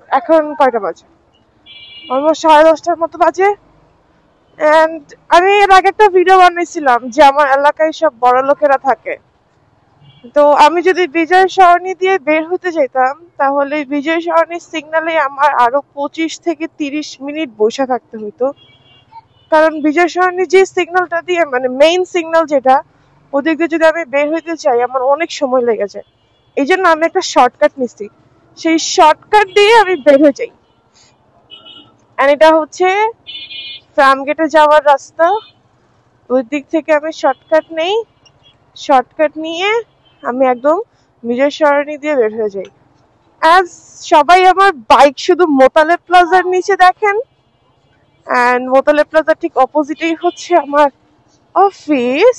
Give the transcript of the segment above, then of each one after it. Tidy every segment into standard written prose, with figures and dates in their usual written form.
এখন কয়টা বাজে? অলমোস্ট 10:30টার মতো বাজে। এন্ড আমি এর আগে একটা ভিডিও বানিয়েছিলাম যে আমার এলাকায় সব বড় লোকেরা থাকে। তো আমি যদি বিজয় সরণি দিয়ে বের হতে যেতাম তাহলে বিজয় সরণির সিগন্যালে আমার আরো 25 থেকে 30 মিনিট বসে থাকতে হতো। কারণ বিজয় সরণির যে সিগন্যালটা দিয়ে মানে মেইন সিগন্যাল যেটা ওদিক দিয়ে যদি আমি বের হইতে চাই আমার অনেক সময় লেগে যায়। এই জন্য আমি একটা শর্টকাট নিচ্ছি, সেই শর্টকাট দিয়ে আমি বের হয়ে যাই। আর এটা হচ্ছে ফার্ম গেটে যাওয়ার রাস্তা। ওই দিক থেকে আমি শর্টকাট নেই, শর্টকাট নিয়ে আমি একদম বিজয় সরণি দিয়ে বের হয়ে যাই। অ্যাজ সবাই আমার বাইক শুধু মোতালেব প্লাজার নিচে দেখেন, অ্যান্ড মোতালেব প্লাজার ঠিক অপোজিটেই হচ্ছে আমার অফিস।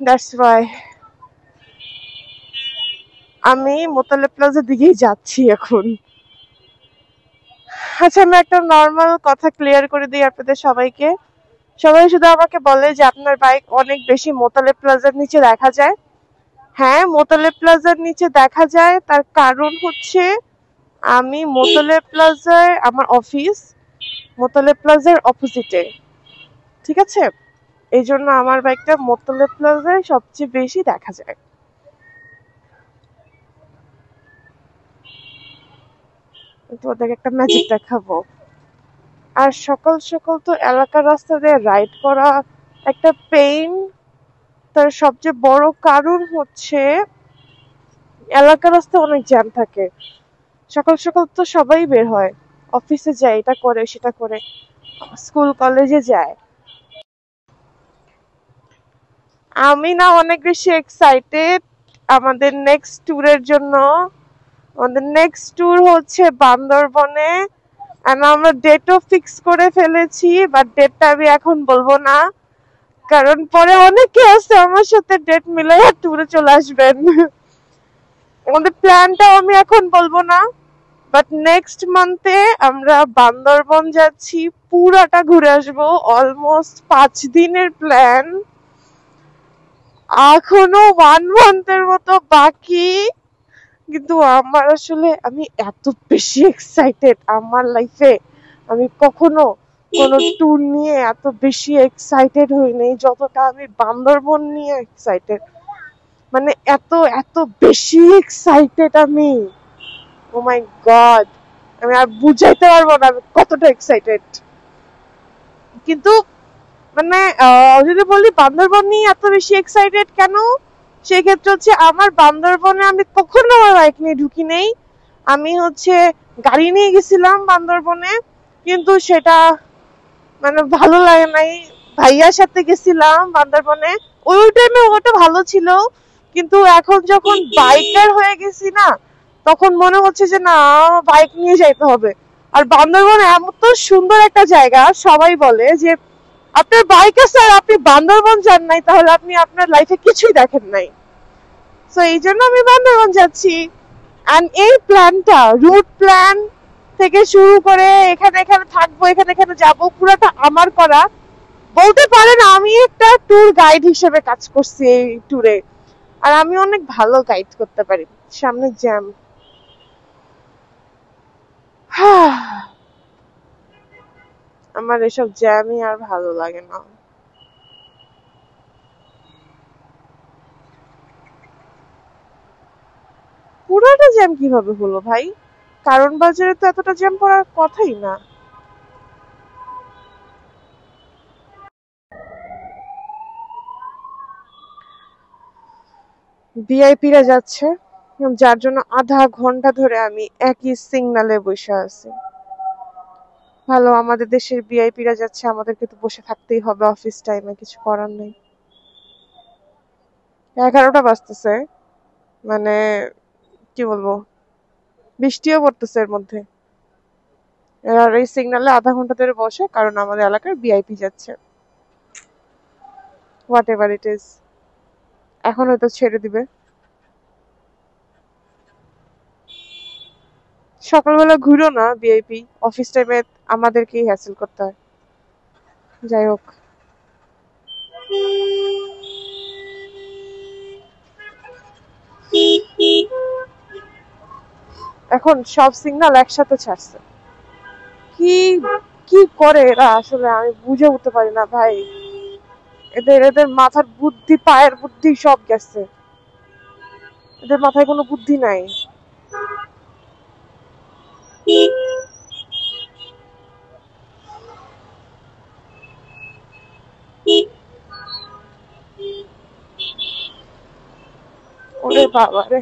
দ্যাটস ওয়াই আমি মোতালেব প্লাজার দিকেই যাচ্ছি এখন। আচ্ছা, আমি একটা নর্মাল কথা ক্লিয়ার করে দিই আপনাদের সবাইকে। সবাই শুধু আমাকে বলে যে আপনার বাইক অনেক বেশি মোতালেব প্লাজার নিচে দেখা যায়। হ্যাঁ, মোতালেব প্লাজার নিচে দেখা যায়, তার কারণ হচ্ছে আমি মোতালেব প্লাজায় আমার অফিস মোতালেব প্লাজার অপোজিটে, ঠিক আছে? এই জন্য আমার বাইকটা মোতালেব প্লাজায় সবচেয়ে বেশি দেখা যায়। তোমাদেরকে একটা ম্যাজিক দেখাবো। আর সকাল সকাল তো এলাকার রাস্তা দিয়ে রাইড করা একটা পেইন। তার সবচেয়ে বড় কারণ হচ্ছে এলাকার রাস্তায় অনেক জ্যাম থাকে। সকাল সকাল তো সবাই বের হয়, অফিসে যায়, এটা করে সেটা করে, স্কুল কলেজে যায়। আমি না অনেক বেশি এক্সাইটেড আমাদের নেক্সট ট্যুরের জন্য। আমাদের নেক্সট ট্যুর হচ্ছে বান্দরবনে। আমরা ডেটও ফিক্স করে ফেলেছি, বাট ডেটটা আমি এখন বলবো না, কারণ পরে অনেকে আছে আমার সাথে ডেট মিলাই ট্যুরে চলে আসবেন। আমাদের প্ল্যানটাও আমি এখন বলবো না, বাট নেক্সট মান্থে আমরা বান্দরবন যাচ্ছি, পুরাটা ঘুরে আসবো। অলমোস্ট 5 দিনের প্ল্যান, এখনো 1 মান্থের মতো বাকি। কিন্তু আমার আসলে আমি এত বেশি এক্সাইটেড আমার লাইফে, আমি কখনো কোনো ট্যুর নিয়ে এত বেশি এক্সাইটেড হইনি যতটা আমি বান্দরবন নিয়ে এক্সাইটেড। মানে এত এত বেশি এক্সাইটেড আমি, ও মাই গড, আমি আর বুঝাইতে পারবো না আমি কতটা এক্সাইটেড। কিন্তু মানে যদি বলি বান্দরবন নিয়ে এত বেশি এক্সাইটেড কেন, সেক্ষেত্রে হচ্ছে আমার বান্দরবনে আমি কখনো আমার বাইক নিয়ে ঢুকি নেই। আমি হচ্ছে গাড়ি নিয়ে গেছিলাম বান্দরবনে, কিন্তু সেটা মানে ভালো লাগে নাই। ভাইয়ার সাথে গেছিলাম বান্দরবনে, ওই টাইমে ওটা ভালো ছিল, কিন্তু এখন যখন বাইকার হয়ে গেছি না, তখন মনে হচ্ছে যে না, বাইক নিয়ে যাইতে হবে। আর বান্দরবন এমন তো সুন্দর একটা জায়গা, সবাই বলে যে আপনার বাইক আছে আর আপনি বান্দরবন যান নাই, তাহলে আপনি আপনার লাইফে কিছুই দেখেন নাই। সো এই জন্য আমি বান্দরবন যাচ্ছি। এন্ড এই প্ল্যানটা, রুট প্ল্যান থেকে শুরু করে এখানে এখানে থাকবো, এখানে এখানে যাবো, পুরোটা আমার করা। বলতে পারেন আমি একটা ট্যুর গাইড হিসেবে কাজ করছি এই ট্যুরে। আর আমি অনেক ভালো গাইড করতে পারি। সামনে জ্যাম, আমার এসব জ্যামই আর ভালো লাগে না। পুরোটা জ্যাম কিভাবে হলো ভাই? কারণ বাজারে তো এতটা জ্যাম পড়ার কথাই না। ভিআইপিরা যাচ্ছে, যার জন্য আধা ঘন্টা ধরে আমি একই সিগনালে বসে আছি। ভালো, আমাদের দেশের ভিআইপিরা যাচ্ছে, আমাদেরকে তো বসে থাকতেই হবে অফিস টাইমে, কিছু করার নেই। 11টা বাজতেছে, মানে কি বলবো, বৃষ্টিও পড়তেছে এর মধ্যে। আর এই সিগনালে আধা ঘন্টা ধরে বসে, কারণ আমাদের এলাকার ভিআইপি যাচ্ছে। হোয়াট এভার ইট ইজ, এখন হয়তো ছেড়ে দিবে। সকালবেলা ঘুরো না ভিআইপি, অফিস টাইমে আমাদেরকেই হ্যাসেল করতে হয়। যাই হোক, এখন সব সিগন্যাল একসাথে ছাড়ছে। কি কি করে এরা আসলে আমি বুঝে উঠতে পারি না ভাই। এদের এদের মাথার বুদ্ধি, পায়ের বুদ্ধি সব গেছে। এদের মাথায় কোনো বুদ্ধি নাই। ওরে বাবা রে।